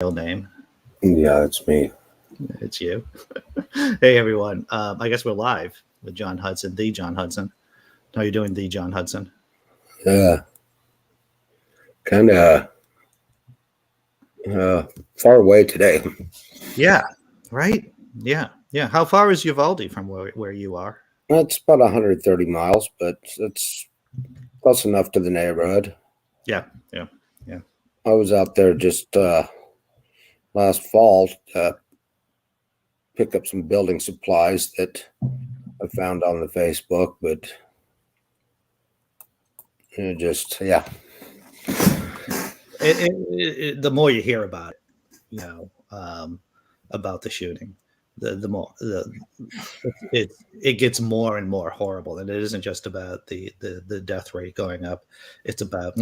real name. Yeah, it's me. It's you. Hey, everyone. I guess we're live with John Hudson, the John Hudson. How are you doing, the John Hudson? Yeah, kind of far away today. Yeah, right? Yeah, yeah. How far is Uvalde from where you are? It's about 130 miles, but it's close enough to the neighborhood. Yeah, yeah, yeah. I was out there just last fall to pick up some building supplies that I found on the Facebook, but yeah. The more you hear about it, about the shooting, the more it gets more and more horrible, and it isn't just about the death rate going up. It's about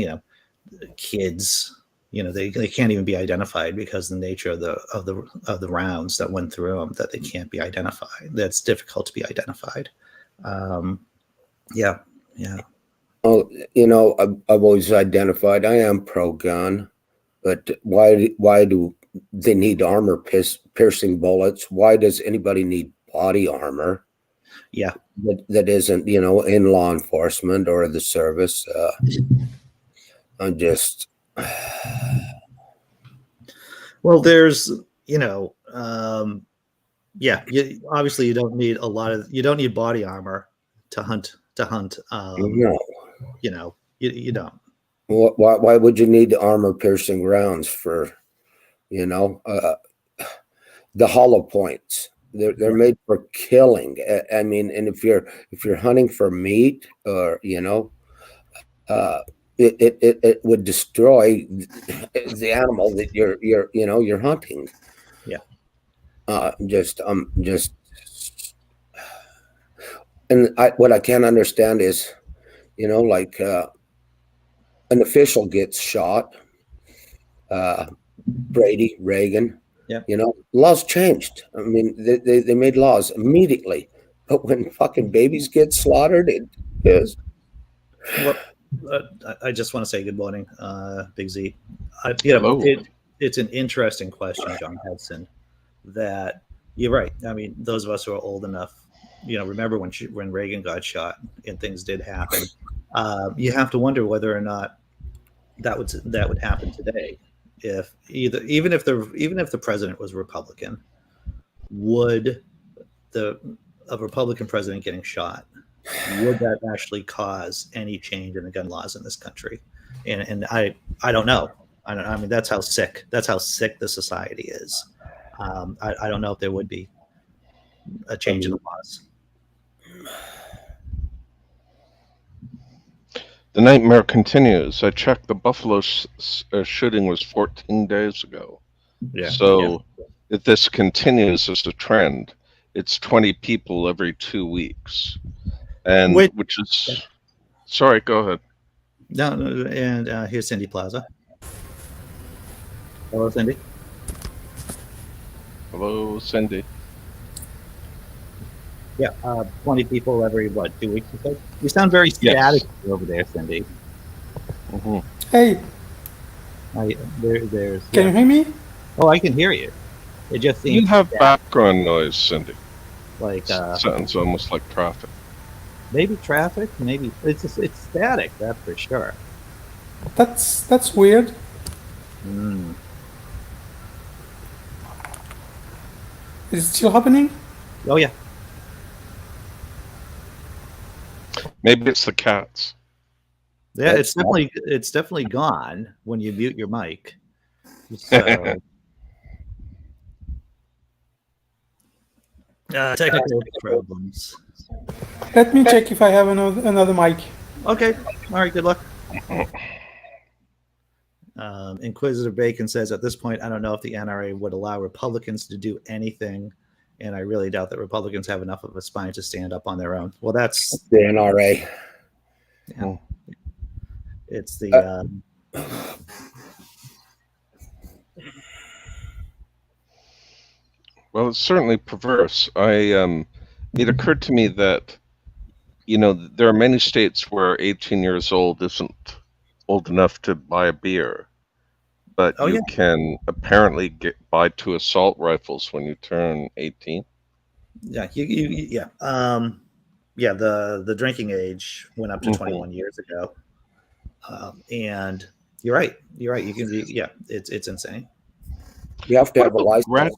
kids. They can't even be identified because the nature of the rounds that went through them, that they can't be identified. That's difficult to be identified. Um, yeah, yeah, Oh, I've always identified I am pro-gun, but why do they need armor piercing bullets? Why does anybody need body armor yeah. that isn't, in law enforcement or the service? I'm just, Well, there's yeah. Obviously, you don't need body armor to hunt. no. You don't. Why would you need armor piercing rounds for, the hollow points? They're Yeah, made for killing. I mean, and if you're hunting for meat, or uh, it would destroy the animal that you're hunting. yeah. Just, and what I can't understand is, like an official gets shot, Brady, Reagan, Yeah. laws changed. I mean, they made laws immediately, but when fucking babies get slaughtered, it is. Well, I just want to say good morning, Big Z. Hello. It's an interesting question, John Hudson. That you're right. I mean, those of us who are old enough, remember when Reagan got shot and things did happen. You have to wonder whether or not that would happen today. If even if the president was Republican, would the a Republican president getting shot, would that actually cause any change in the gun laws in this country? And I don't know. I mean, that's how sick the society is. I don't know if there would be a I change in mean, the laws. The nightmare continues. I checked, the Buffalo shooting was 14 days ago. Yeah, yeah. So if this continues as a trend, it's 20 people every 2 weeks. And Wait, which is, sorry, go ahead. no, and here's Cindy Plaza. Hello, Cindy. Hello, Cindy. Yeah, 20 people every 2 weeks or so. You sound very Yes. static over there, Cindy. hmm Hey, There's can you yeah. hear me? Oh, I can hear you. It just You seems have background noise, Cindy. like Sounds almost like traffic. maybe traffic. Maybe it's static. That's for sure. That's weird. Mm. Is it still happening? Oh yeah. Maybe it's the cats. Yeah, That's it's definitely gone when you mute your mic. So technical problems. Let me check if I have another mic. Okay. All right. Good luck. Inquisitor Bacon says, at this point, I don't know if the NRA would allow Republicans to do anything, and I really doubt that Republicans have enough of a spine to stand up on their own. Well, that's the NRA. yeah. It's the Well, it's certainly perverse. It occurred to me that, there are many states where 18 years old isn't old enough to buy a beer. but Oh, you yeah. can apparently buy 2 assault rifles when you turn 18. Yeah, yeah. The drinking age went up to 21 years ago, and you're right. You're right. You can be, yeah. It's insane. You have to What have a about license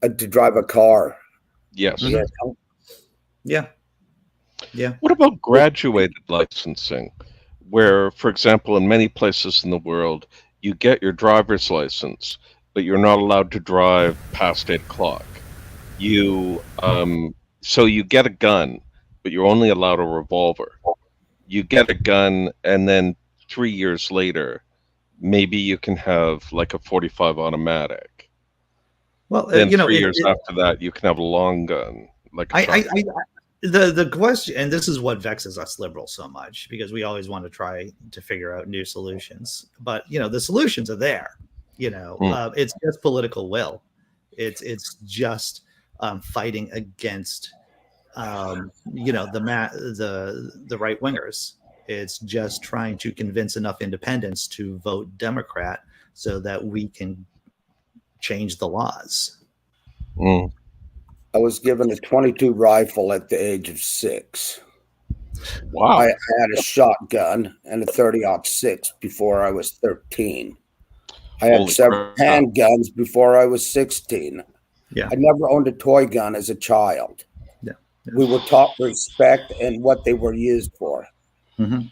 to drive a car. Yes. You Mhm. know? Yeah, yeah. What about graduated licensing, where, for example, in many places in the world, you get your driver's license, but you're not allowed to drive past 8 o'clock. You so you get a gun, but you're only allowed a revolver. You get a gun, and then 3 years later, maybe you can have like a 45 automatic. Well, Then 3 years after that, you can have a long gun, like a I, shotgun. the question, and this is what vexes us liberals so much, because we always want to try to figure out new solutions, but the solutions are there. It's just political will. It's just fighting against the right wingers. It's just trying to convince enough independents to vote Democrat so that we can change the laws. Mm. I was given a 22 rifle at the age of 6. Wow. I had a shotgun and a 30-06 before I was 13. I had Holy several crap. handguns before I was 16. Yeah. I never owned a toy gun as a child. Yeah. We were taught respect and what they were used for. Mm-hmm.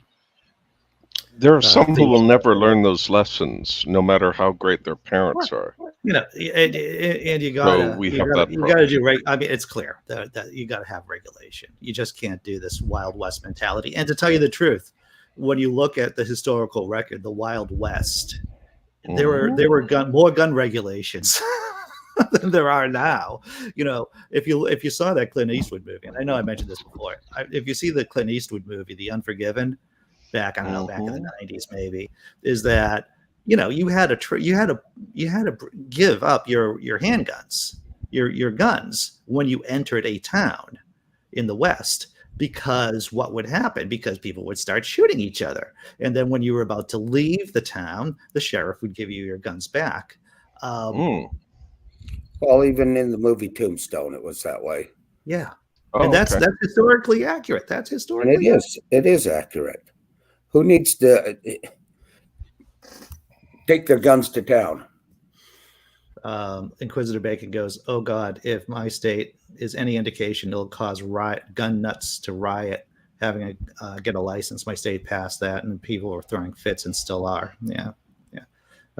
There are some who will never learn those lessons, no matter how great their parents are. And you gotta, So we you have gotta, that you gotta do right. I mean, it's clear that you gotta have regulation. You just can't do this Wild West mentality. And to tell you the truth, when you look at the historical record, the Wild West, there were more gun regulations than there are now. If you saw that Clint Eastwood movie, and I know I mentioned this before, if you see the Clint Eastwood movie, The Unforgiven, back in the 90s, maybe, is that you had to give up your handguns, your guns, when you entered a town in the West, because what would happen? Because people would start shooting each other, and then when you were about to leave the town, the sheriff would give you your guns back. Well, even in the movie Tombstone, it was that way. Yeah, Oh, and that's okay. historically accurate. That's historically And it is accurate. Who needs to take their guns to town? Inquisitor Bacon goes, "Oh God, if my state is any indication, it'll cause gun nuts to riot. Having get a license, my state passed that, and people were throwing fits and still are." Yeah.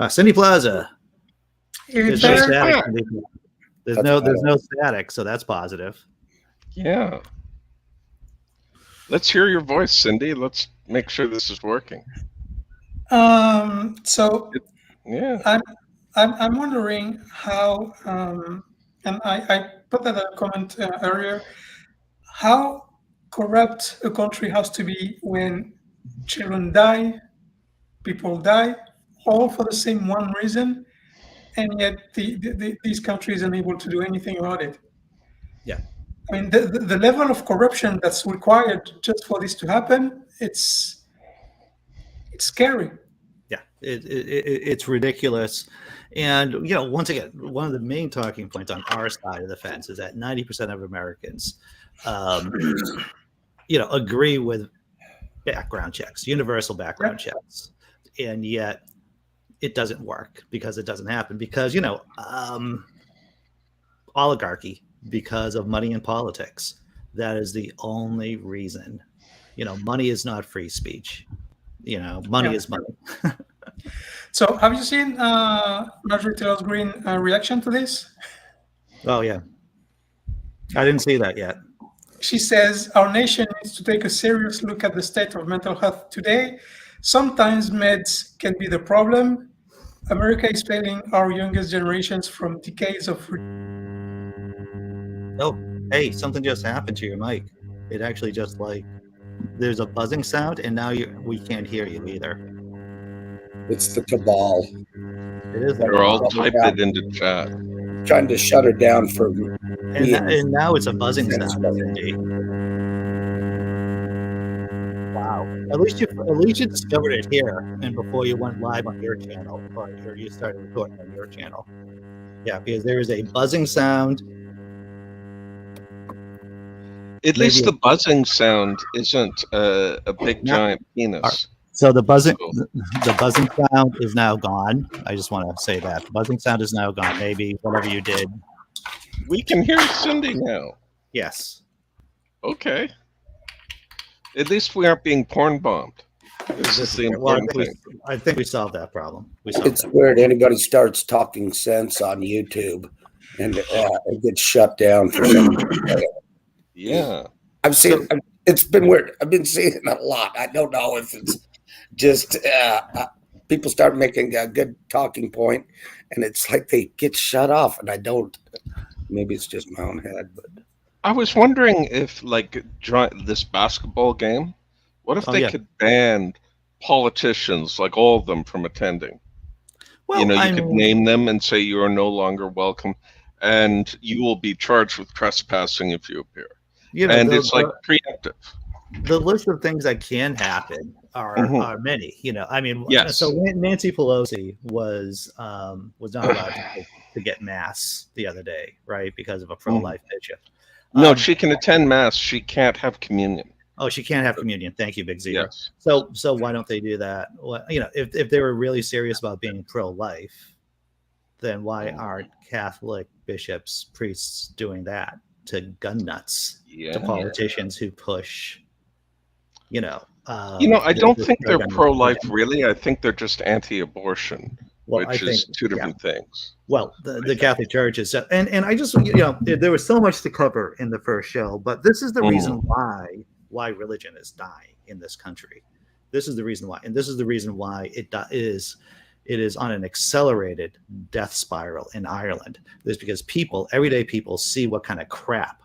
Cindy Plaza. There's no static. There's no static, so that's positive. Yeah. Let's hear your voice, Cindy. Let's make sure this is working. So Yeah. I'm wondering how, and I put that in a comment earlier, how corrupt a country has to be when children die, people die, all for the same one reason, and yet these countries are unable to do anything about it. Yeah. I mean, the level of corruption that's required just for this to happen, it's scary. Yeah, it's ridiculous. And once again, one of the main talking points on our side of the fence is that 90% of Americans agree with background checks, universal background checks, and yet it doesn't work because it doesn't happen because oligarchy, because of money in politics. That is the only reason. Money is not free speech. Money is money. So have you seen Marjorie Taylor Greene reaction to this? Oh yeah, I didn't see that yet. She says our nation needs to take a serious look at the state of mental health today. Sometimes meds can be the problem. America is failing our youngest generations from decades of. Oh, hey, something just happened to your mic. It actually just there's a buzzing sound, and now we can't hear you either. It's the cabal. It is. They're all typed it into chat. Trying to shut her down for. And now it's a buzzing sound. Wow. Wow. At least you discovered it here, and before you went live on your channel, or you started recording on your channel. Yeah, because there is a buzzing sound. At Maybe least the buzzing sound isn't a big not. giant penis. So the buzzing, So the buzzing sound is now gone. I just want to say that the buzzing sound is now gone. Maybe whatever you did. we can hear Cindy now. Yes. Okay. At least we aren't being porn bombed. This is the Well, important thing. I think we solved that problem. We solved It's that. weird. Anybody starts talking sense on YouTube, and it gets shut down for some reason. Yeah. I've seen. It's been weird. I've been seeing it a lot. I don't know if it's just people start making a good talking point, and it's like they get shut off, and I don't. Maybe it's just my own head, but I was wondering if, like, this basketball game, what if they could ban politicians, like all of them, from attending? Well, you know, you could name them and say you are no longer welcome, and you will be charged with trespassing if you appear. And it's like preemptive. The list of things that can happen are many. You know, I mean, so Nancy Pelosi was not allowed to get mass the other day, right, because of a pro-life bishop. No, she can attend mass. She can't have communion. Oh, she can't have communion. Thank you, Big Zebra. Yes. So why don't they do that? Well, you know, if they were really serious about being pro-life, then why aren't Catholic bishops, priests doing that to gun nuts, to politicians who push, you know, I don't think they're pro-life really. I think they're just anti-abortion, which is two different things. Well, the Catholic Church is, and I just, there was so much to cover in the first show, but this is the reason why religion is dying in this country. This is the reason why, and this is the reason why it is on an accelerated death spiral in Ireland. It's because everyday people see what kind of crap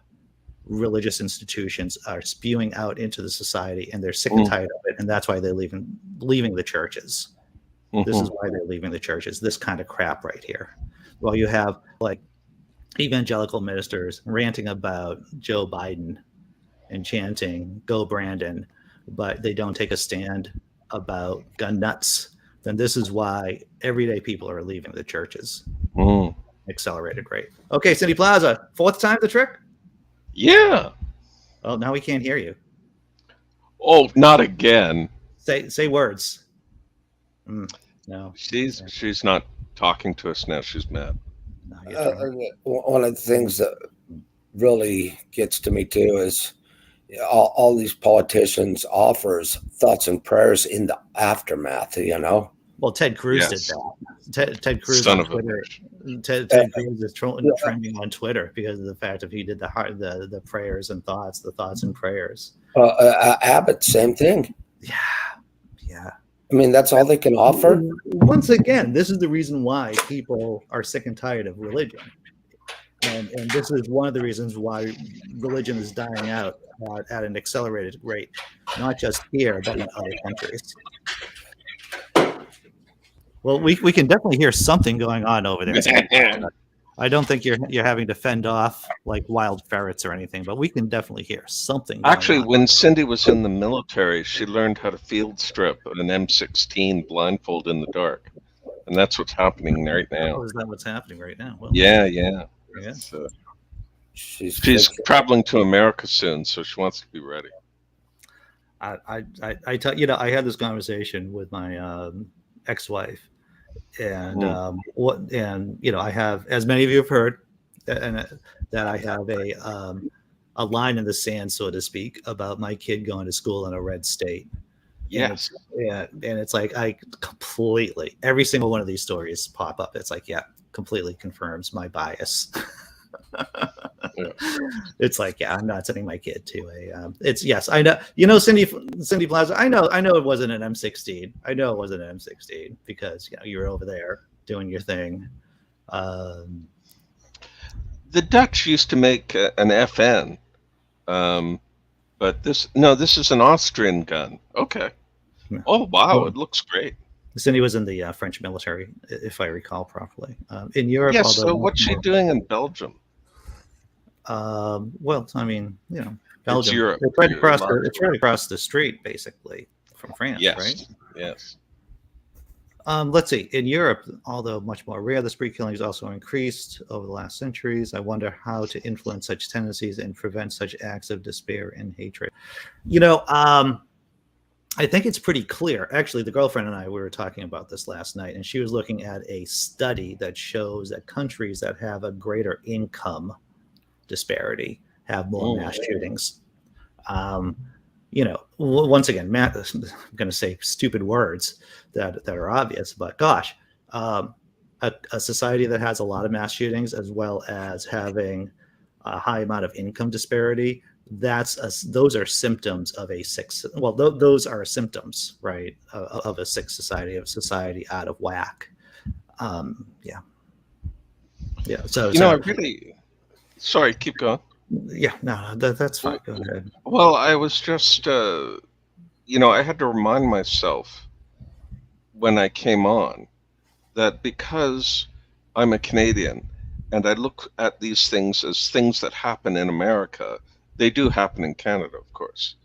religious institutions are spewing out into the society, and they're sick and tired of it, and that's why they're leaving the churches. This is why they're leaving the churches, this kind of crap right here. Well, you have like evangelical ministers ranting about Joe Biden and chanting "Go Brandon," but they don't take a stand about gun nuts. Then this is why everyday people are leaving the churches. Accelerated rate. Okay, Cindy Plaza, fourth time the trick? Yeah. Oh, now we can't hear you. Oh, not again. Say words. No. She's not talking to us now. She's mad. One of the things that really gets to me too is all these politicians offers thoughts and prayers in the aftermath, you know. Well, Ted Cruz did that. Ted Cruz on Twitter. Ted Cruz is trending on Twitter because of the fact that he did the prayers and thoughts, the thoughts and prayers. Abbott, same thing. Yeah. I mean, that's all they can offer. Once again, this is the reason why people are sick and tired of religion. And this is one of the reasons why religion is dying out at an accelerated rate, not just here, but in other countries. Well, we can definitely hear something going on over there. I don't think you're having to fend off like wild ferrets or anything, but we can definitely hear something going Actually, on. when Cindy was in the military, she learned how to field strip an M16 blindfold in the dark. And that's what's happening right now. Oh, is that what's happening right now? Well, Yeah. Yeah. She's traveling to America soon, so she wants to be ready. I had this conversation with my ex-wife, and I have, as many of you have heard, and that I have a line in the sand, so to speak, about my kid going to school in a red state. Yes. And it's like I completely, every single one of these stories pop up. It's like, completely confirms my bias. It's like, I'm not sending my kid to I know, Cindy Plaza, I know it wasn't an M16. I know it wasn't an M16 because you were over there doing your thing. The Dutch used to make an FN, but this is an Austrian gun. Okay. Oh wow, it looks great. Cindy was in the French military, if I recall properly. In Europe, yes. So what's she doing in Belgium? Well, I mean, Belgium. Europe. It's right You're across allowed the. It's right across the street, basically, from France, right? Yes. Yes. Let's see. In Europe, although much more rare, the spree killings also increased over the last centuries. I wonder how to influence such tendencies and prevent such acts of despair and hatred. You know, I think it's pretty clear. Actually, the girlfriend and I, we were talking about this last night, and she was looking at a study that shows that countries that have a greater income disparity have more mass shootings. You know, once again, Matt, I'm going to say stupid words that are obvious, but gosh, a society that has a lot of mass shootings as well as having a high amount of income disparity, those are symptoms of a sick. Well, those are symptoms, right, of a sick society, of society out of whack. Yeah. So I really. Sorry, keep going. Yeah, no, that's fine. Go ahead. Well, I was just, I had to remind myself when I came on that because I'm a Canadian and I look at these things as things that happen in America, they do happen in Canada, of course,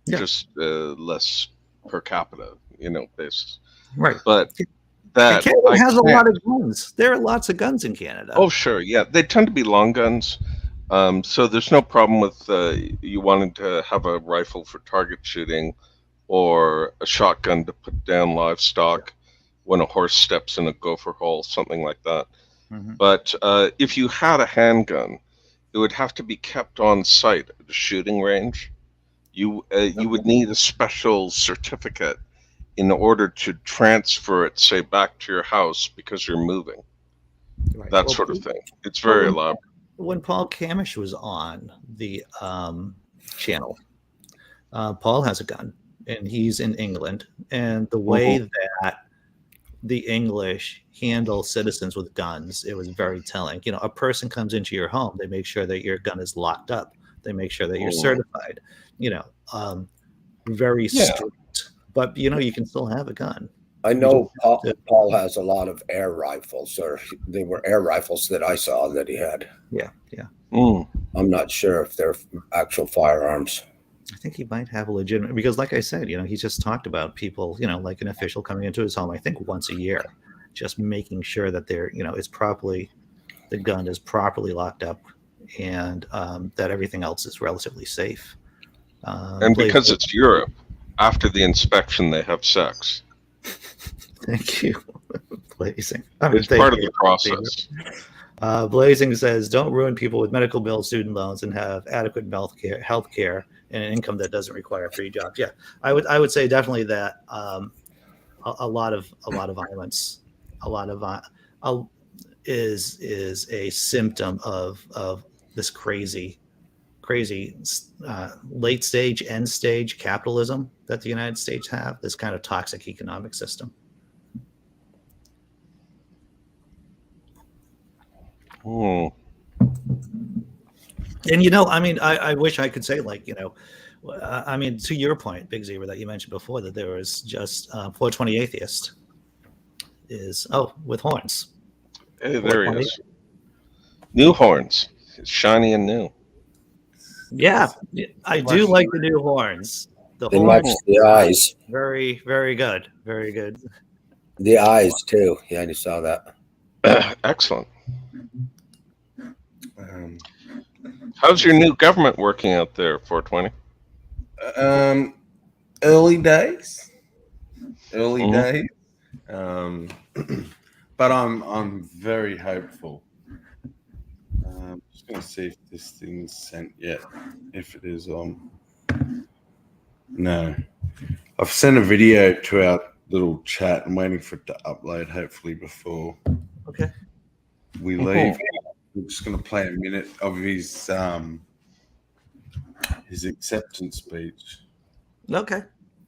just less per capita, basis. Right. But and Canada has a lot of guns. There are lots of guns in Canada. Oh, sure. Yeah. They tend to be long guns. So there's no problem with you wanting to have a rifle for target shooting or a shotgun to put down livestock when a horse steps in a gopher hole, something like that. Mm-hmm. But if you had a handgun, it would have to be kept on site at a shooting range. You would need a special certificate in order to transfer it, say, back to your house because you're moving. Right. That sort of thing. It's very elaborate. When Paul Kamish was on the channel, Paul has a gun, and he's in England. And the way that the English handle citizens with guns, it was very telling. A person comes into your home, they make sure that your gun is locked up. They make sure that you're certified. Very strict. But, you can still have a gun. I know Paul has a lot of air rifles, or they were air rifles that I saw that he had. Yeah. I'm not sure if they're actual firearms. I think he might have a legitimate, because like I said, he just talked about people, like an official coming into his home, I think once a year, just making sure that they're, the gun is properly locked up and that everything else is relatively safe. And because it's Europe, after the inspection, they have sex. Thank you, Blazing. It's part of the process. Blazing says, don't ruin people with medical bills, student loans, and have adequate health care and an income that doesn't require free jobs. Yeah, I would say definitely that a lot of violence, is a symptom of this crazy late stage, end stage capitalism that the United States have, this kind of toxic economic system. And I wish I could say, to your point, Big Zebra, that you mentioned before, that there was just 420 Atheist is with horns. Hey, there he is. New horns, shiny and new. Yeah, I do like the new horns. They match the eyes. Very, very good. Very good. The eyes too. Yeah, you saw that. Excellent. How's your new government working out there, 420? Early days. Days. But I'm very hopeful. I'm just going to see if this thing's sent yet. If it is on. No. I've sent a video to our little chat. I'm waiting for it to upload, hopefully, before we leave. I'm just going to play a minute of his acceptance speech. Okay.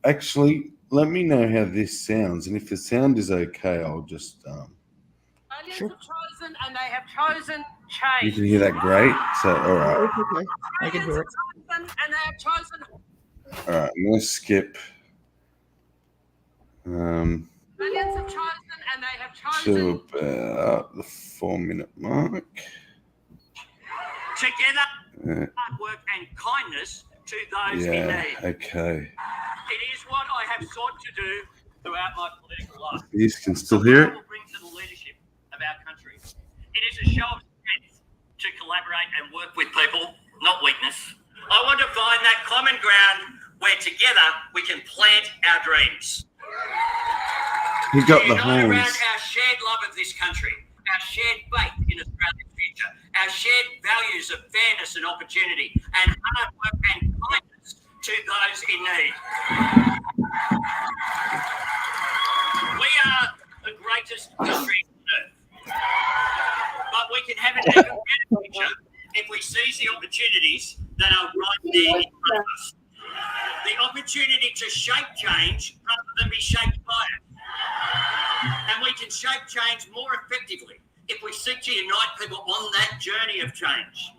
Actually, let me know how this sounds, and if the sound is okay, I'll just. Aliens have chosen, and they have chosen change. You can hear that great. So, all right. Okay. I can hear it. And they have chosen. All right, I'm going to skip. Aliens have chosen, and they have chosen. To about the 4-minute mark. Together, hard work and kindness to those in Yeah. need. Okay. It is what I have sought to do throughout my political life. You can still hear it. What I will bring to the leadership of our country. It is a show of strength to collaborate and work with people, not weakness. I want to find that common ground where together we can plant our dreams. He got the Unite around horns. our shared love of this country, our shared faith in Australia's future, our shared values of fairness and opportunity, and hard work and kindness to those in need. We are the greatest country on earth. But we can have an even better future if we seize the opportunities that are right there in front of us. The opportunity to shape change rather than be shaped by it. And we can shape change more effectively if we seek to unite people on that journey of change.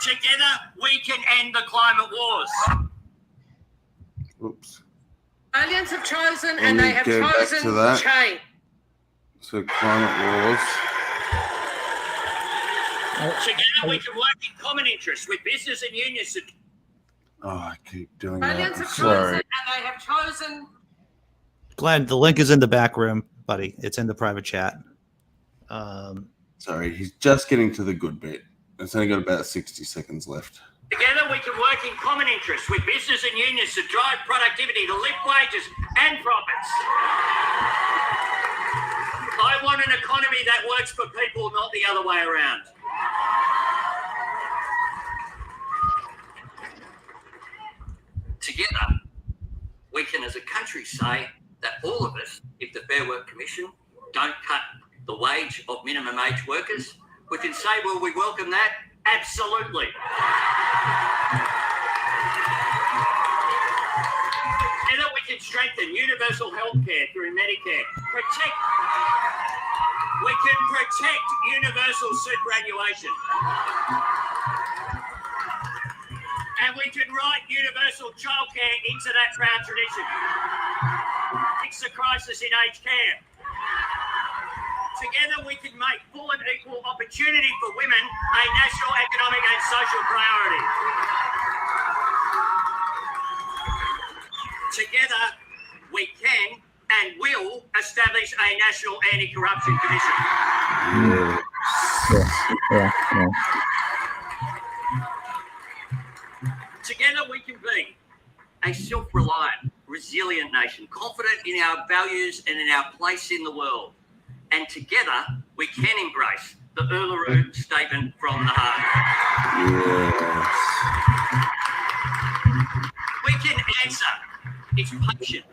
Together, we can end the climate wars. Oops. Australians have chosen, Let and me they have go back to chosen that. change. So climate wars. Together, we can work in common interests with business and unions. Oh, I keep doing Australians that. I'm have sorry. chosen, and they have chosen. Glenn, the link is in the back room, buddy. It's in the private chat. Sorry, he's just getting to the good bit. It's only got about 60 seconds left. Together, we can work in common interests with business and unions to drive productivity, to lift wages and profits. I want an economy that works for people, not the other way around. Together, we can, as a country, say that all of us, if the Fair Work Commission don't cut the wage of minimum age workers, we can say, well, we welcome that. Absolutely. Together, we can strengthen universal health care through Medicare. We can protect universal superannuation. And we can write universal childcare into that proud tradition. Fix the crisis in aged care. Together we can make full and equal opportunity for women a national economic and social priority. Together we can and will establish a national anti-corruption commission. Together we can be a self-reliant, resilient nation, confident in our values and in our place in the world. And together we can embrace the Uluru Statement from the Heart. We can answer its patient,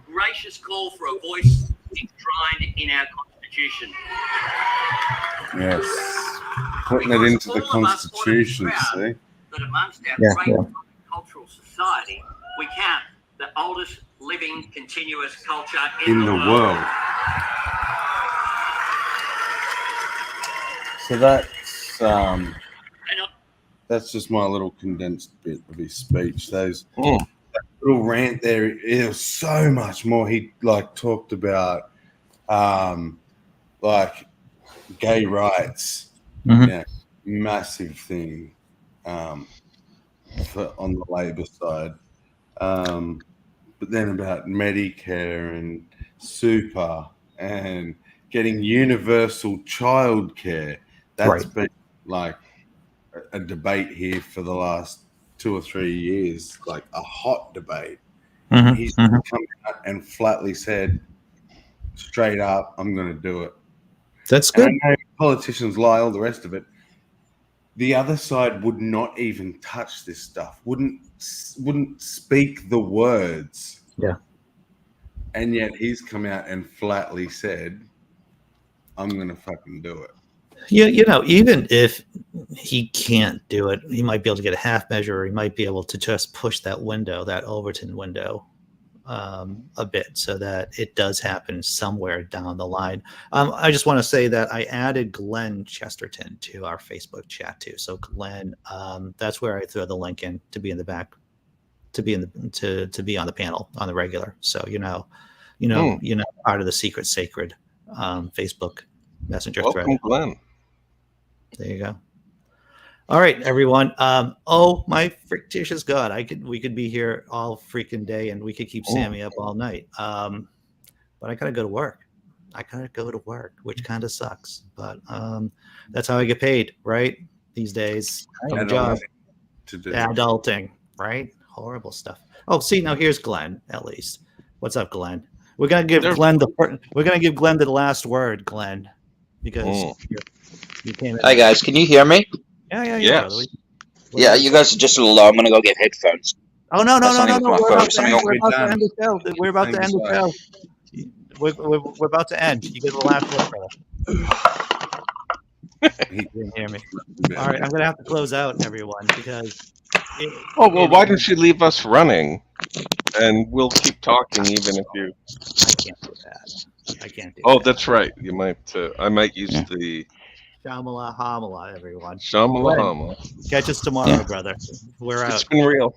gracious call for a voice enshrined in our Constitution. Yes. Putting it into the Constitution, see? That amongst our great cultural society, we count the oldest living continuous culture in the world. So that's just my little condensed bit of his speech. That little rant there, it was so much more. He talked about gay rights, massive thing on the Labor side. But then about Medicare and super and getting universal childcare. That's been like a debate here for the last 2 or 3 years, like a hot debate. He's come out and flatly said, straight up, I'm going to do it. That's good. And I know politicians lie, all the rest of it. The other side would not even touch this stuff, wouldn't speak the words. Yeah. And yet he's come out and flatly said, I'm going to fucking do it. Yeah, even if he can't do it, he might be able to get a half measure, or he might be able to just push that window, that Overton window, a bit, so that it does happen somewhere down the line. I just want to say that I added Glenn Chesterton to our Facebook chat too. So Glenn, that's where I throw the link in to be in the back, to be on the panel on the regular. So part of the secret sacred Facebook messenger thread. Glenn. There you All right, everyone. Oh my fictitious God, we could be here all freaking day, and we could keep Sammy up all night. But I gotta go to work. Which kind of sucks. But that's how I get paid, right? These days from a job. To do. Adulting, right? Horrible stuff. Oh, see, now here's Glenn. At least, what's up, Glenn? We're gonna give Glenn the last word, Glenn, because you came in. Hi guys, can you hear me? Yeah. Yes. Yeah, you guys are just a little low. I'm gonna go get headphones. Oh no! We're about to end the show. We're about to end the show. We're about to end. You get the last word, brother. He didn't hear me. All right, I'm gonna have to close out, everyone, because. Why don't you leave us running, and we'll keep talking even if you. I can't do that. I can't do. Oh, that's right. You might. I might use the. Shamala hamala, everyone. Shamala hamala. Catch us tomorrow, brother. We're out. It's been real.